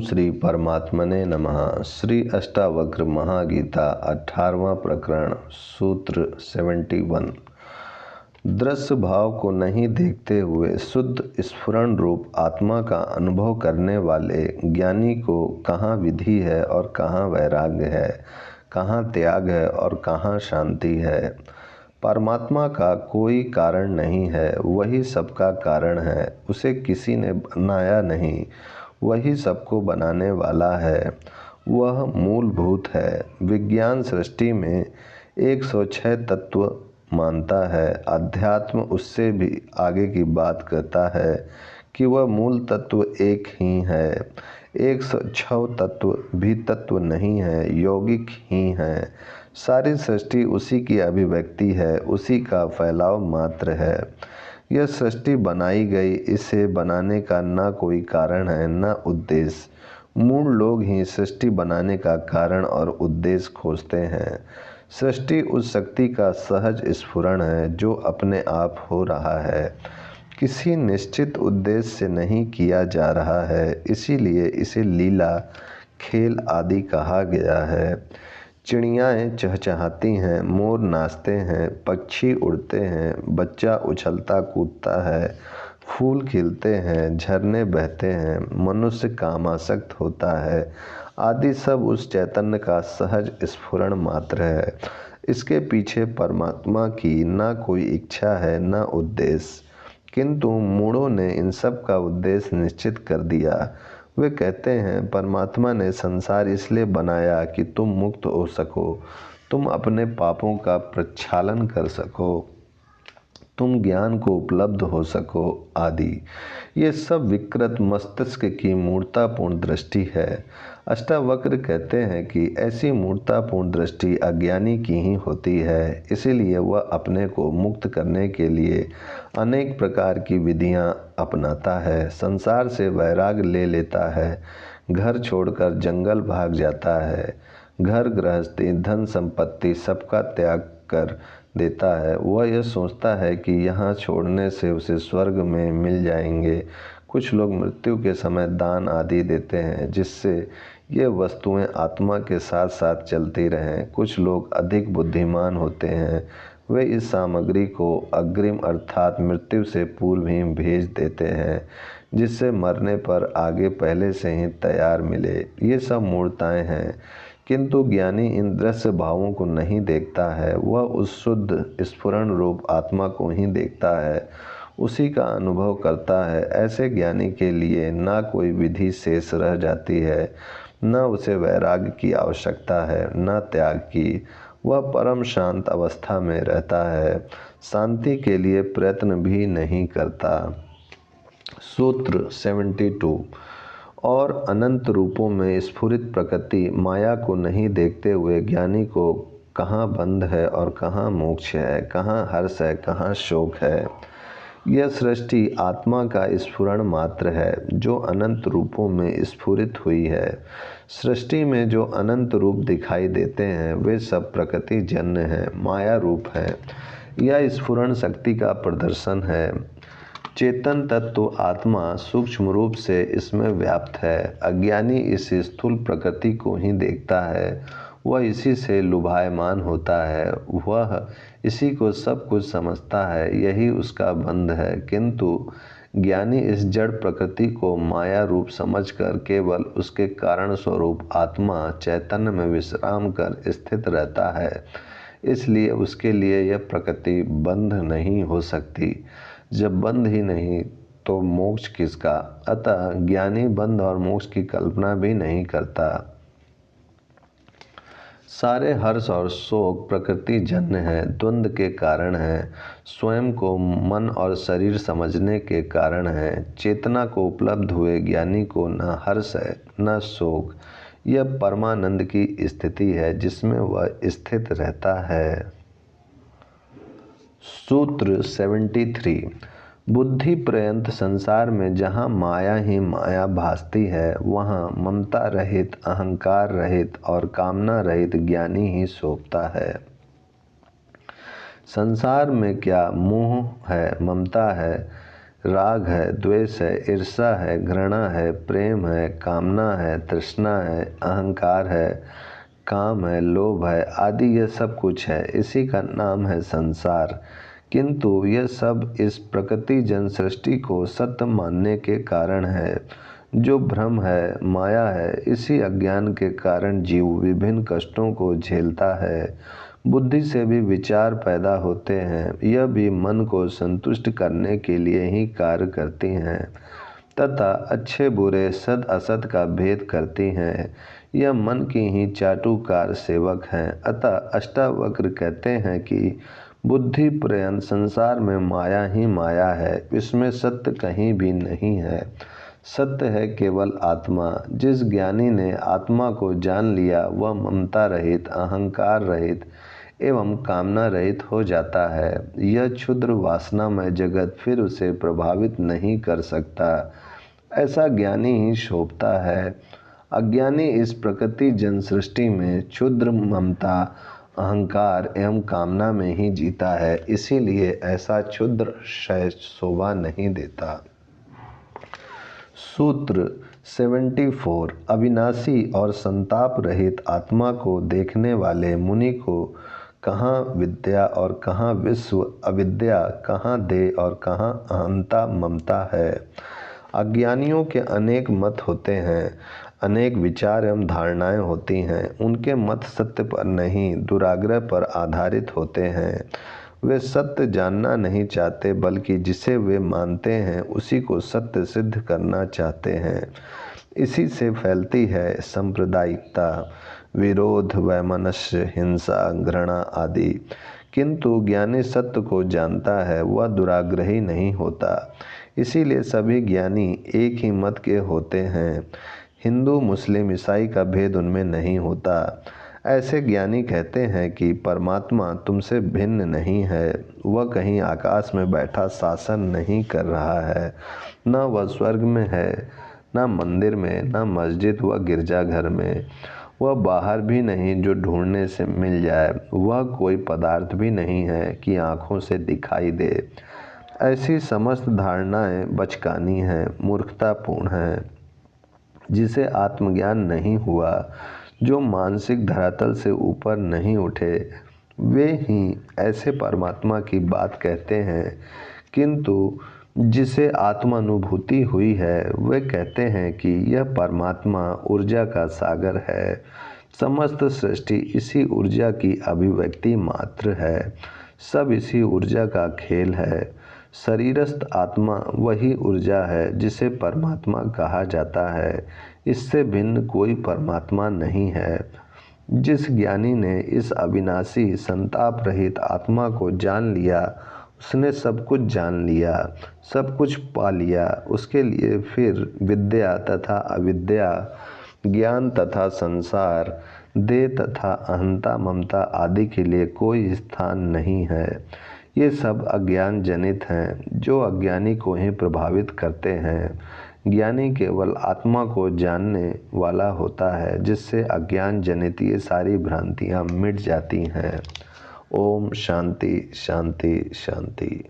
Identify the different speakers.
Speaker 1: श्री परमात्मने नमः। श्री अष्टावक्र महागीता 18वां प्रकरण सूत्र 71। दृश्य भाव को नहीं देखते हुए शुद्ध स्फुरण रूप आत्मा का अनुभव करने वाले ज्ञानी को कहाँ विधि है और कहाँ वैराग्य है, कहाँ त्याग है और कहाँ शांति है। परमात्मा का कोई कारण नहीं है, वही सबका कारण है। उसे किसी ने बनाया नहीं, वही सबको बनाने वाला है। वह मूलभूत है। विज्ञान सृष्टि में 106 तत्व मानता है। अध्यात्म उससे भी आगे की बात कहता है कि वह मूल तत्व एक ही है। 106 तत्व भी तत्व नहीं है, यौगिक ही हैं। सारी सृष्टि उसी की अभिव्यक्ति है, उसी का फैलाव मात्र है। यह सृष्टि बनाई गई, इसे बनाने का न कोई कारण है न उद्देश्य। मूल लोग ही सृष्टि बनाने का कारण और उद्देश्य खोजते हैं। सृष्टि उस शक्ति का सहज स्फुरण है जो अपने आप हो रहा है, किसी निश्चित उद्देश्य से नहीं किया जा रहा है। इसीलिए इसे लीला, खेल आदि कहा गया है। चिड़ियाएँ चहचहाती हैं, मोर नाचते हैं, पक्षी उड़ते हैं, बच्चा उछलता कूदता है, फूल खिलते हैं, झरने बहते हैं, मनुष्य कामासक्त होता है आदि सब उस चैतन्य का सहज स्फुरण मात्र है। इसके पीछे परमात्मा की न कोई इच्छा है न उद्देश्य। किंतु मूढ़ों ने इन सब का उद्देश्य निश्चित कर दिया। वे कहते हैं परमात्मा ने संसार इसलिए बनाया कि तुम मुक्त हो सको, तुम अपने पापों का प्रक्षालन कर सको, तुम ज्ञान को उपलब्ध हो सको आदि। ये सब विकृत मस्तिष्क की मूर्तापूर्ण दृष्टि है। अष्टावक्र कहते हैं कि ऐसी मूर्तापूर्ण दृष्टि अज्ञानी की ही होती है। इसीलिए वह अपने को मुक्त करने के लिए अनेक प्रकार की विधियां अपनाता है, संसार से वैराग ले लेता है, घर छोड़कर जंगल भाग जाता है, घर गृहस्थी धन संपत्ति सबका त्याग कर देता है। वह यह सोचता है कि यहाँ छोड़ने से उसे स्वर्ग में मिल जाएंगे। कुछ लोग मृत्यु के समय दान आदि देते हैं जिससे ये वस्तुएं आत्मा के साथ साथ चलती रहें। कुछ लोग अधिक बुद्धिमान होते हैं, वे इस सामग्री को अग्रिम अर्थात मृत्यु से पूर्व ही भेज देते हैं जिससे मरने पर आगे पहले से ही तैयार मिले। ये सब मूर्ताएं हैं। किंतु ज्ञानी इन दृश्य भावों को नहीं देखता है, वह उस शुद्ध स्फुरण रूप आत्मा को ही देखता है, उसी का अनुभव करता है। ऐसे ज्ञानी के लिए ना कोई विधि शेष रह जाती है, न उसे वैराग्य की आवश्यकता है न त्याग की। वह परम शांत अवस्था में रहता है, शांति के लिए प्रयत्न भी नहीं करता। सूत्र 72। और अनंत रूपों में स्फुरित प्रकृति माया को नहीं देखते हुए ज्ञानी को कहाँ बंध है और कहाँ मोक्ष है, कहाँ हर्ष है, कहाँ शोक है। यह सृष्टि आत्मा का स्फुरण मात्र है जो अनंत रूपों में स्फुरित हुई है। सृष्टि में जो अनंत रूप दिखाई देते हैं वे सब प्रकृति जन्य हैं, माया रूप हैं। यह स्फुरण शक्ति का प्रदर्शन है। चेतन तत्व आत्मा सूक्ष्म रूप से इसमें व्याप्त है। अज्ञानी इस स्थूल प्रकृति को ही देखता है, वह इसी से लुभायमान होता है, वह इसी को सब कुछ समझता है, यही उसका बंध है। किंतु ज्ञानी इस जड़ प्रकृति को माया रूप समझकर केवल उसके कारण स्वरूप आत्मा चैतन्य में विश्राम कर स्थित रहता है। इसलिए उसके लिए यह प्रकृति बंध नहीं हो सकती। जब बंध ही नहीं तो मोक्ष किसका। अतः ज्ञानी बंध और मोक्ष की कल्पना भी नहीं करता। सारे हर्ष और शोक प्रकृति जन्य है, द्वंद्व के कारण है, स्वयं को मन और शरीर समझने के कारण है। चेतना को उपलब्ध हुए ज्ञानी को न हर्ष है न शोक। यह परमानंद की स्थिति है जिसमें वह स्थित रहता है। सूत्र 73। बुद्धि पर्यंत संसार में जहाँ माया ही माया भासती है, वहाँ ममता रहित, अहंकार रहित और कामना रहित ज्ञानी ही शोभता है। संसार में क्या मोह है, ममता है, राग है, द्वेष है, ईर्षा है, घृणा है, प्रेम है, कामना है, तृष्णा है, अहंकार है, काम है, लोभ है आदि यह सब कुछ है। इसी का नाम है संसार। किंतु यह सब इस प्रकृति जन सृष्टि को सत्य मानने के कारण है। जो भ्रम है, माया है, इसी अज्ञान के कारण जीव विभिन्न कष्टों को झेलता है। बुद्धि से भी विचार पैदा होते हैं, यह भी मन को संतुष्ट करने के लिए ही कार्य करती हैं तथा अच्छे बुरे सद असत का भेद करती हैं। यह मन की ही चाटुकार सेवक हैं। अतः अष्टावक्र कहते हैं कि बुद्धि पर्यंत संसार में माया ही माया है, इसमें सत्य कहीं भी नहीं है। सत्य है केवल आत्मा। जिस ज्ञानी ने आत्मा को जान लिया वह ममता रहित, अहंकार रहित एवं कामना रहित हो जाता है। यह क्षुद्र वासनामय जगत फिर उसे प्रभावित नहीं कर सकता। ऐसा ज्ञानी ही शोभता है। अज्ञानी इस प्रकृति जन सृष्टि में क्षुद्र ममता, अहंकार एवं कामना में ही जीता है, इसीलिए ऐसा क्षुद्र शय शोभा नहीं देता। सूत्र 74 अविनाशी और संताप रहित आत्मा को देखने वाले मुनि को कहाँ विद्या और कहाँ विश्व, अविद्या कहाँ देह और कहाँ अहंता ममता है। अज्ञानियों के अनेक मत होते हैं, अनेक विचार एवं धारणाएं होती हैं। उनके मत सत्य पर नहीं, दुराग्रह पर आधारित होते हैं। वे सत्य जानना नहीं चाहते, बल्कि जिसे वे मानते हैं उसी को सत्य सिद्ध करना चाहते हैं। इसी से फैलती है सांप्रदायिकता, विरोध, वैमनस्य, हिंसा, घृणा आदि। किंतु ज्ञानी सत्य को जानता है, वह दुराग्रही नहीं होता। इसीलिए सभी ज्ञानी एक ही मत के होते हैं। हिंदू, मुस्लिम, ईसाई का भेद उनमें नहीं होता। ऐसे ज्ञानी कहते हैं कि परमात्मा तुमसे भिन्न नहीं है। वह कहीं आकाश में बैठा शासन नहीं कर रहा है, न वह स्वर्ग में है, न मंदिर में, न मस्जिद व गिरजाघर में। वह बाहर भी नहीं जो ढूंढने से मिल जाए। वह कोई पदार्थ भी नहीं है कि आँखों से दिखाई दे। ऐसी समस्त धारणाएं बचकानी हैं, मूर्खतापूर्ण हैं। जिसे आत्मज्ञान नहीं हुआ, जो मानसिक धरातल से ऊपर नहीं उठे, वे ही ऐसे परमात्मा की बात कहते हैं। किंतु जिसे आत्मानुभूति हुई है, वे कहते हैं कि यह परमात्मा ऊर्जा का सागर है। समस्त सृष्टि इसी ऊर्जा की अभिव्यक्ति मात्र है। सब इसी ऊर्जा का खेल है। शरीरस्थ आत्मा वही ऊर्जा है जिसे परमात्मा कहा जाता है। इससे भिन्न कोई परमात्मा नहीं है। जिस ज्ञानी ने इस अविनाशी, संताप रहित आत्मा को जान लिया, उसने सब कुछ जान लिया, सब कुछ पा लिया। उसके लिए फिर विद्या तथा अविद्या, ज्ञान तथा संसार, देह तथा अहंता ममता आदि के लिए कोई स्थान नहीं है। ये सब अज्ञान जनित हैं, जो अज्ञानी को ही प्रभावित करते हैं। ज्ञानी केवल आत्मा को जानने वाला होता है, जिससे अज्ञान जनित ये सारी भ्रांतियाँ मिट जाती हैं। ओम शांति शांति शांति।